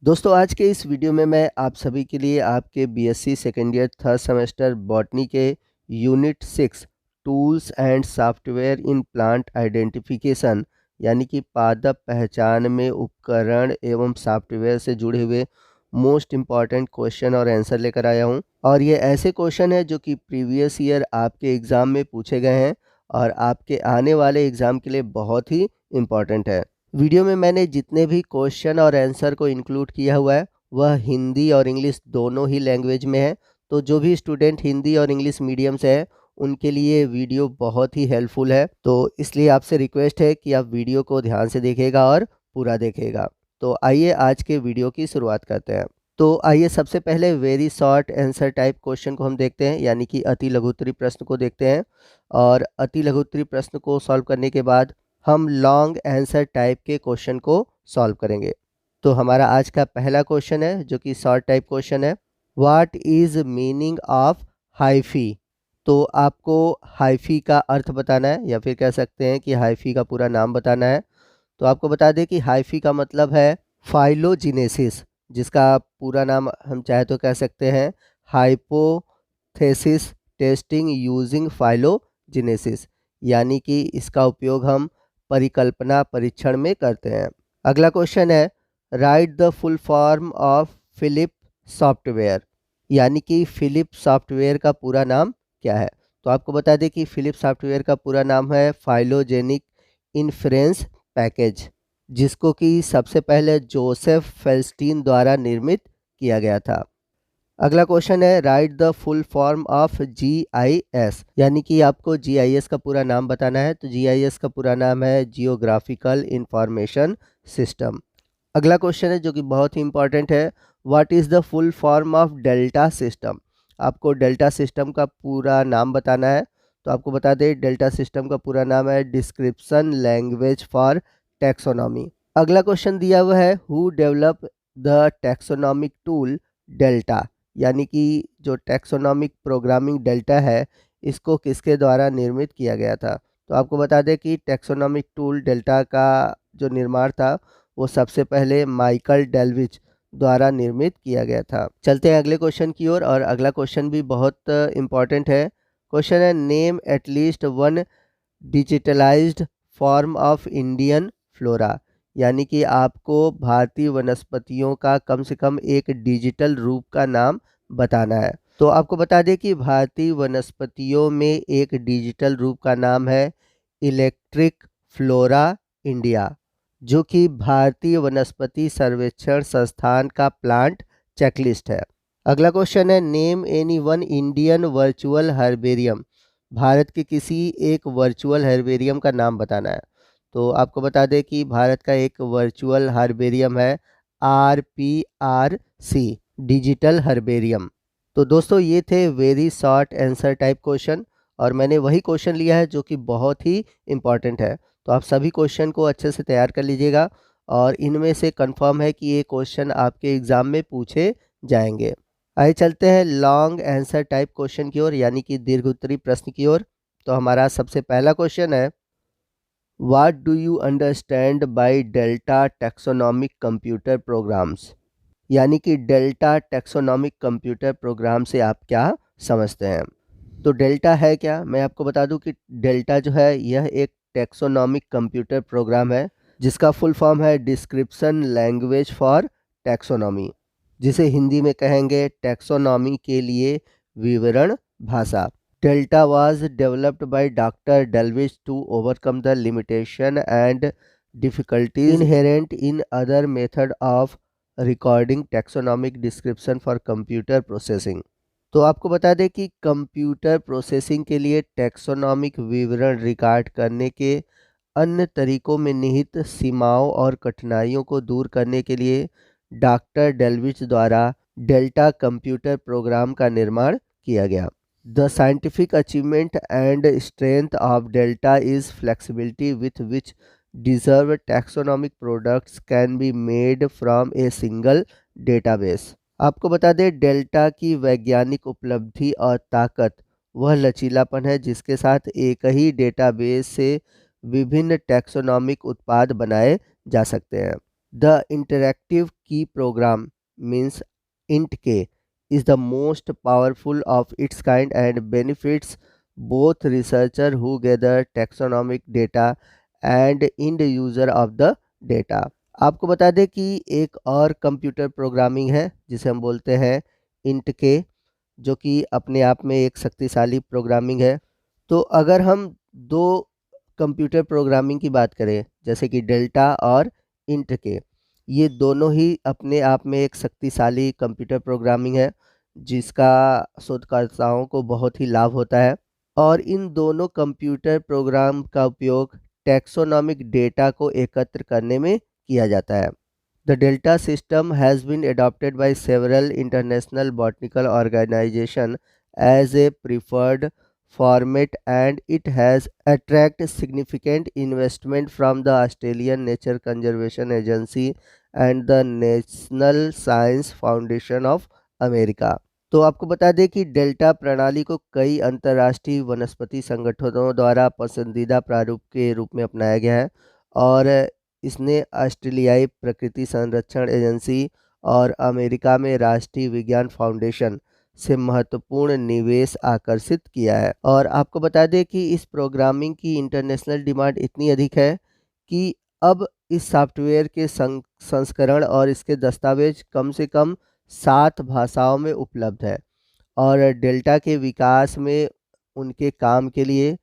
दोस्तों आज के इस वीडियो में मैं आप सभी के लिए आपके BSc second year third semester botany के unit 6 tools and software in plant identification यानी कि पादप पहचान में उपकरण एवं सॉफ्टवेयर से जुड़े हुए मोस्ट इम्पॉर्टेंट क्वेश्चन और आंसर लेकर आया हूं। और ये ऐसे क्वेश्चन है जो कि प्रीवियस ईयर आपके एग्ज़ाम में पूछे गए हैं और आपके आने वाले एग्ज़ाम के लिए बहुत ही इम्पॉर्टेंट है। वीडियो में मैंने जितने भी क्वेश्चन और आंसर को इंक्लूड किया हुआ है वह हिंदी और इंग्लिश दोनों ही लैंग्वेज में है। तो जो भी स्टूडेंट हिंदी और इंग्लिश मीडियम से है उनके लिए वीडियो बहुत ही हेल्पफुल है। तो इसलिए आपसे रिक्वेस्ट है कि आप वीडियो को ध्यान से देखिएगा और पूरा देखिएगा। तो आइए आज के वीडियो की शुरुआत करते हैं। तो आइए सबसे पहले very short answer type question को हम देखते हैं, यानी कि अति लघुत्तरी प्रश्न को देखते हैं। और अति लघुत्तरी प्रश्न को सॉल्व करने के बाद हम लॉन्ग आंसर टाइप के क्वेश्चन को सॉल्व करेंगे। तो हमारा आज का पहला क्वेश्चन है जो कि शॉर्ट टाइप क्वेश्चन है। What is meaning of hyphae? तो आपको हाइफी का अर्थ बताना है या फिर कह सकते हैं कि हाइफी का पूरा नाम बताना है। तो आपको बता दें कि हाइफी का मतलब है फाइलोजिनेसिस, जिसका पूरा नाम हम चाहे तो कह सकते हैं हाइपोथेसिस टेस्टिंग यूजिंग फाइलोजिनेसिस, यानी कि इसका उपयोग हम परिकल्पना परीक्षण में करते हैं। अगला क्वेश्चन है write the full form of Philip software, यानी कि फिलिप सॉफ्टवेयर का पूरा नाम क्या है? तो आपको बता दें कि फिलिप सॉफ्टवेयर का पूरा नाम है फाइलोजेनिक इन्फ्रेंस पैकेज, जिसको कि सबसे पहले जोसेफ फेल्स्टीन द्वारा निर्मित किया गया था। अगला क्वेश्चन है write the full form of GIS, यानी कि आपको जीआईएस का पूरा नाम बताना है। तो जीआईएस का पूरा नाम है जियोग्राफिकल इंफॉर्मेशन सिस्टम। अगला क्वेश्चन है जो कि बहुत ही इंपॉर्टेंट है, what is the full form of delta system? आपको डेल्टा सिस्टम का पूरा नाम बताना है। तो आपको बता दें डेल्टा सिस्टम का पूरा नाम है डिस्क्रिप्शन लैंग्वेज फॉर टैक्सोनॉमी। अगला क्वेश्चन दिया हुआ है who develop the taxonomic tool delta, यानी कि जो टैक्सोनॉमिक प्रोग्रामिंग डेल्टा है इसको किसके द्वारा निर्मित किया गया था? तो आपको बता दें कि टैक्सोनॉमिक टूल डेल्टा का जो निर्माण था वो सबसे पहले माइकल डेल्विच द्वारा निर्मित किया गया था। चलते हैं अगले क्वेश्चन की ओर, और अगला क्वेश्चन भी बहुत इंपॉर्टेंट है। क्वेश्चन है name at least one digitalised form of Indian flora, यानी कि आपको भारतीय वनस्पतियों का कम से कम एक डिजिटल रूप का नाम बताना है। तो आपको बता दें कि भारतीय वनस्पतियों में एक डिजिटल रूप का नाम है इलेक्ट्रिक फ्लोरा इंडिया, जो कि भारतीय वनस्पति सर्वेक्षण संस्थान का प्लांट चेकलिस्ट है। अगला क्वेश्चन है name any one Indian virtual herbarium, Bharat के किसी एक वर्चुअल हर्बेरियम का नाम बताना है। तो आपको बता दें कि भारत का एक वर्चुअल हर्बेरियम है RPRC डिजिटल हर्बेरियम। तो दोस्तों ये थे very short answer type question, और मैंने वही क्वेश्चन लिया है जो कि बहुत ही इम्पॉर्टेंट है। तो आप सभी क्वेश्चन को अच्छे से तैयार कर लीजिएगा, और इनमें से कंफर्म है कि ये क्वेश्चन आपके एग्ज़ाम में पूछे जाएंगे। आइए चलते हैं लॉन्ग आंसर टाइप क्वेश्चन की ओर, यानी कि दीर्घ उत्तरी प्रश्न की ओर। तो हमारा सबसे पहला क्वेश्चन है what do you understand by delta taxonomic computer programs, यानी कि डेल्टा टैक्सोनॉमिक कंप्यूटर प्रोग्राम से आप क्या समझते हैं? तो डेल्टा है क्या? मैं आपको बता दूं कि डेल्टा जो है यह एक टैक्सोनॉमिक कंप्यूटर प्रोग्राम है जिसका फुल फॉर्म है डिस्क्रिप्शन लैंग्वेज फॉर टैक्सोनॉमी, जिसे हिंदी में कहेंगे टैक्सोनॉमी के लिए विवरण भाषा। Delta was developed by Dr. Dalwich to overcome the limitation and difficulties inherent in other method of recording taxonomic description for computer processing। तो आपको बता दें कि कंप्यूटर प्रोसेसिंग के लिए टैक्सोनॉमिक विवरण रिकॉर्ड करने के अन्य तरीकों में निहित सीमाओं और कठिनाइयों को दूर करने के लिए डॉक्टर डेल्विच द्वारा डेल्टा कंप्यूटर प्रोग्राम का निर्माण किया गया। The scientific achievement and strength of Delta is flexibility with which deserved taxonomic products can be made from a single database। आपको बता दें डेल्टा की वैज्ञानिक उपलब्धि और ताकत वह लचीलापन है जिसके साथ एक ही डेटाबेस से विभिन्न टैक्सोनॉमिक उत्पाद बनाए जा सकते हैं। The interactive key program means int-k is the most powerful of its kind and benefits both researcher who gather taxonomic data and end user of the data। आपको बता दें कि एक और कंप्यूटर प्रोग्रामिंग है जिसे हम बोलते हैं int-k, जो कि अपने आप में एक शक्तिशाली प्रोग्रामिंग है। तो अगर हम दो कंप्यूटर प्रोग्रामिंग की बात करें जैसे कि डेल्टा और int-k, ये दोनों ही अपने आप में एक शक्तिशाली कंप्यूटर प्रोग्रामिंग है जिसका शोधकर्ताओं को बहुत ही लाभ होता है। और इन दोनों कंप्यूटर प्रोग्राम का उपयोग टैक्सोनॉमिक डेटा को एकत्र करने में किया जाता है। The Delta system has been adopted by several international botanical organizations as a preferred format, and it has attracted significant investment from the Australian Nature Conservation Agency and the National Science Foundation of America। तो आपको बता दें कि delta प्रणाली को कई अंतर्राष्ट्रीय वनस्पति संगठनों द्वारा पसंदीदा प्रारूप के रूप में अपनाया गया है और इसने ऑस्ट्रेलियाई प्रकृति संरक्षण एजेंसी और अमेरिका में राष्ट्रीय विज्ञान फाउंडेशन से महत्वपूर्ण निवेश आकर्षित किया है। और आपको बता दें कि इस प्रोग्रामिंग की इंटरनेशनल डिमांड इतनी अधिक है कि अब इस सॉफ्टवेयर के संस्करण और इसके दस्तावेज कम से कम 7 भाषाओं में उपलब्ध है। और डेल्टा के विकास में उनके काम के लिए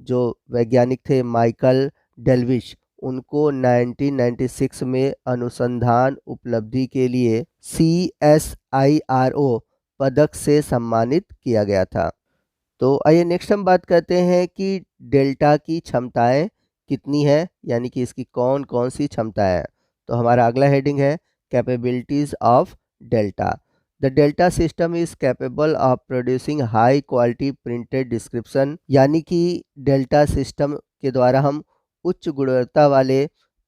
जो वैज्ञानिक थे माइकल डेल्विश, उनको 1996 में अनुसंधान उपलब्धि के लिए CSIRO पदक से सम्मानित किया गया था। तो आइए नेक्स्ट हम बात करते हैं कि डेल्टा की क्षमताएं कितनी है, यानी कि इसकी कौन कौन सी क्षमताएं हैं। तो हमारा अगला हेडिंग है capabilities of delta. The delta system is capable of producing high quality printed description, यानी कि डेल्टा सिस्टम के द्वारा हम उच्च गुणवत्ता वाले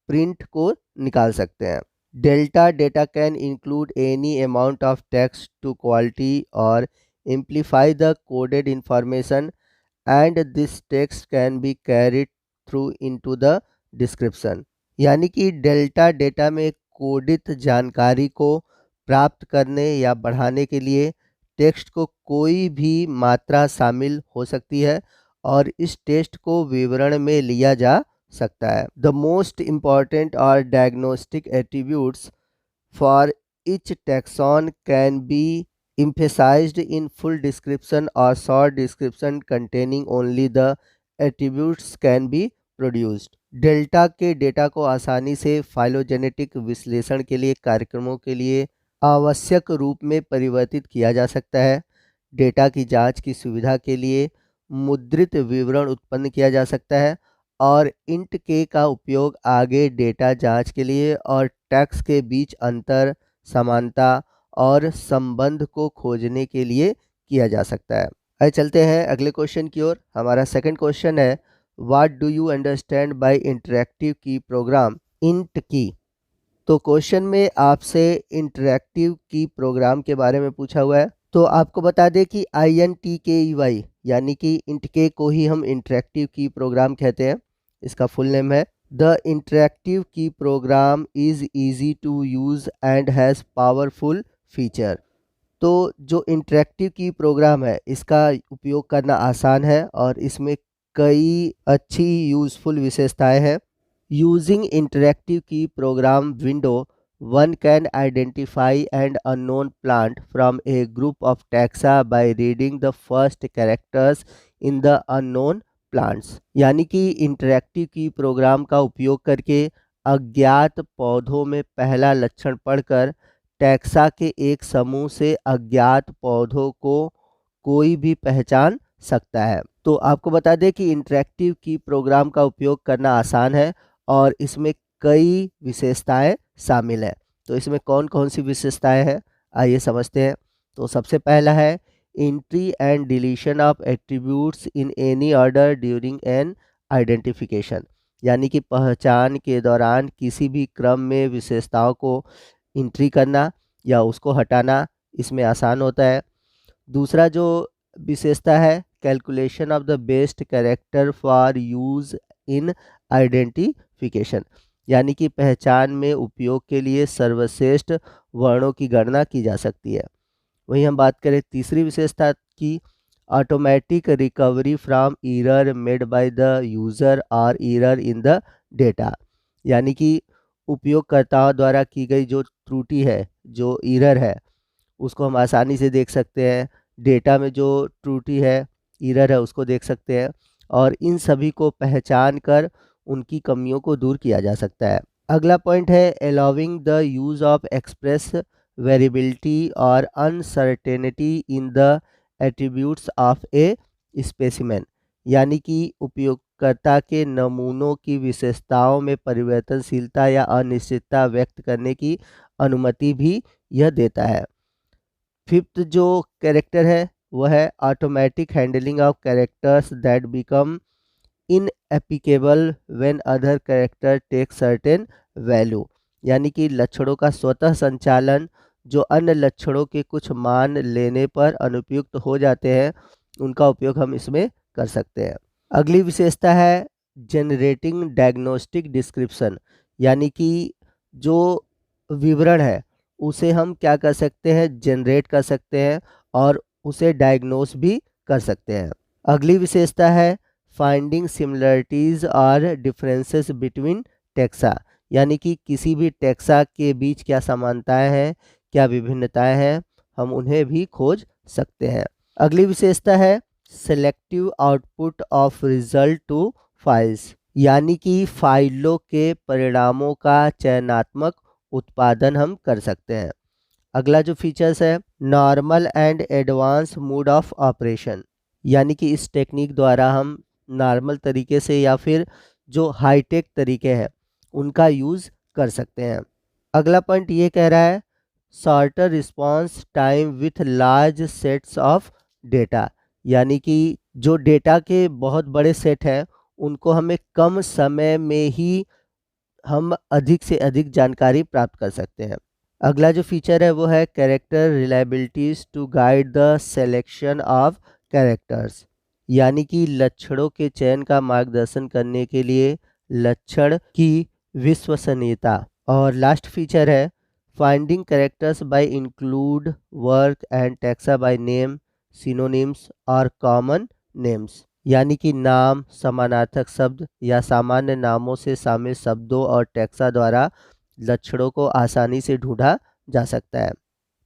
प्रिंट को निकाल सकते हैं। Delta data can include any amount of text to quality और amplify the coded information, and this text can be carried through into the description। यानी कि डेल्टा डेटा में कोडित जानकारी को प्राप्त करने या बढ़ाने के लिए टेक्स्ट को कोई भी मात्रा शामिल हो सकती है और इस टेक्स्ट को विवरण में लिया जा सकता है। द मोस्ट इम्पॉर्टेंट और diagnostic attributes for each taxon can be emphasized in full description or short description containing only the attributes can be produced। Delta के डेटा को आसानी से फाइलोजेनेटिक विश्लेषण के लिए कार्यक्रमों के लिए आवश्यक रूप में परिवर्तित किया जा सकता है। डेटा की जांच की सुविधा के लिए मुद्रित विवरण उत्पन्न किया जा सकता है और int-k का उपयोग आगे डेटा जांच के लिए और टेक्स्ट के बीच अंतर, समानता और संबंध को खोजने के लिए किया जा सकता है। आइए चलते हैं अगले क्वेश्चन की ओर। हमारा सेकंड क्वेश्चन है what do you understand by interactive key programme int-k। तो क्वेश्चन में आपसे इंटरैक्टिव की प्रोग्राम के बारे में पूछा हुआ है। तो आपको बता दें कि INTKEY यानी कि int-k को ही हम इंटरैक्टिव की प्रोग्राम कहते हैं। इसका फुल नेम है the interactive key program is easy to use and has powerful feature. तो जो इंटरैक्टिव की प्रोग्राम है इसका उपयोग करना आसान है और इसमें कई अच्छी यूज़फुल विशेषताएं हैं। Using interactive key program window one can identify an unknown plant from a group of taxa by reading the first characters in the unknown plants। यानी कि इंटरैक्टिव की प्रोग्राम का उपयोग करके अज्ञात पौधों में पहला लक्षण पढ़कर टैक्सा के एक समूह से अज्ञात पौधों को कोई भी पहचान सकता है। तो आपको बता दें कि इंटरैक्टिव की प्रोग्राम का उपयोग करना आसान है और इसमें कई विशेषताएं शामिल है। तो इसमें कौन कौन सी विशेषताएं हैं आइए समझते हैं। तो सबसे पहला है entry and deletion of attributes in any order during an identification, यानी कि पहचान के दौरान किसी भी क्रम में विशेषताओं को एंट्री करना या उसको हटाना इसमें आसान होता है। दूसरा जो विशेषता है calculation of the best character for use in identification, यानी कि पहचान में उपयोग के लिए सर्वश्रेष्ठ वर्णों की गणना की जा सकती है। वहीं हम बात करें तीसरी विशेषता की, automatic recovery from error made by the user और एरर इन द डेटा, यानी कि उपयोगकर्ताओं द्वारा की गई जो त्रुटि है, जो एरर है, उसको हम आसानी से देख सकते हैं। डेटा में जो त्रुटि है, एरर है, उसको देख सकते हैं और इन सभी को पहचान कर उनकी कमियों को दूर किया जा सकता है। अगला पॉइंट है allowing the use of express variability और uncertainty in the attributes of a specimen, यानी कि उपयोगकर्ता के नमूनों की विशेषताओं में परिवर्तनशीलता या अनिश्चितता व्यक्त करने की अनुमति भी यह देता है। फिफ्थ जो कैरेक्टर है वह है automatic handling of characters that become inapplicable when other character take certain value, यानी कि लक्षणों का स्वतः संचालन जो अन्य लक्षणों के कुछ मान लेने पर अनुपयुक्त हो जाते हैं, उनका उपयोग हम इसमें कर सकते हैं। अगली विशेषता है जनरेटिंग डायग्नोस्टिक डिस्क्रिप्शन, यानी कि जो विवरण है उसे हम क्या कर सकते हैं, जनरेट कर सकते हैं और उसे डायग्नोस भी कर सकते हैं। अगली विशेषता है फाइंडिंग सिमिलरिटीज़ और डिफरेंसेस बिटवीन टेक्सा, यानी कि किसी भी टेक्सा के बीच क्या समानताएं हैं, क्या विभिन्नताएं हैं, हम उन्हें भी खोज सकते हैं। अगली विशेषता है selective output of result to files, यानी कि फाइलों के परिणामों का चयनात्मक उत्पादन हम कर सकते हैं। अगला जो फीचर्स है normal and advance mode of operation, यानी कि इस टेक्निक द्वारा हम नॉर्मल तरीके से या फिर जो हाईटेक तरीके हैं उनका यूज़ कर सकते हैं। अगला पॉइंट ये कह रहा है shorter response time with large sets of data, यानी कि जो डेटा के बहुत बड़े सेट हैं उनको हमें कम समय में ही हम अधिक से अधिक जानकारी प्राप्त कर सकते हैं। अगला जो फीचर है वो है character reliabilities to guide the selection of characters, यानी कि लक्षणों के चयन का मार्गदर्शन करने के लिए लक्षण की विश्वसनीयता। और लास्ट फीचर है finding characters by include work and taxa by name synonyms और कॉमन नेम्स, यानी कि नाम, समानार्थक शब्द या सामान्य नामों से शामिल शब्दों और टेक्सा द्वारा लक्षणों को आसानी से ढूंढा जा सकता है।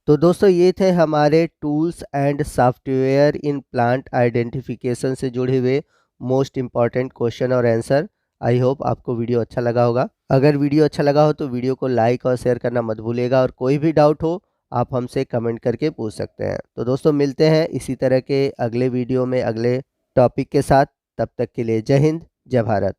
तो दोस्तों ये थे हमारे tools and software in plant identification से जुड़े हुए मोस्ट इम्पॉर्टेंट क्वेश्चन और आंसर। आई होप आपको वीडियो अच्छा लगा होगा। अगर वीडियो अच्छा लगा हो तो वीडियो को लाइक और शेयर करना मत भूलिएगा और कोई भी डाउट हो आप हमसे कमेंट करके पूछ सकते हैं। तो दोस्तों मिलते हैं इसी तरह के अगले वीडियो में अगले टॉपिक के साथ। तब तक के लिए जय हिंद, जय भारत।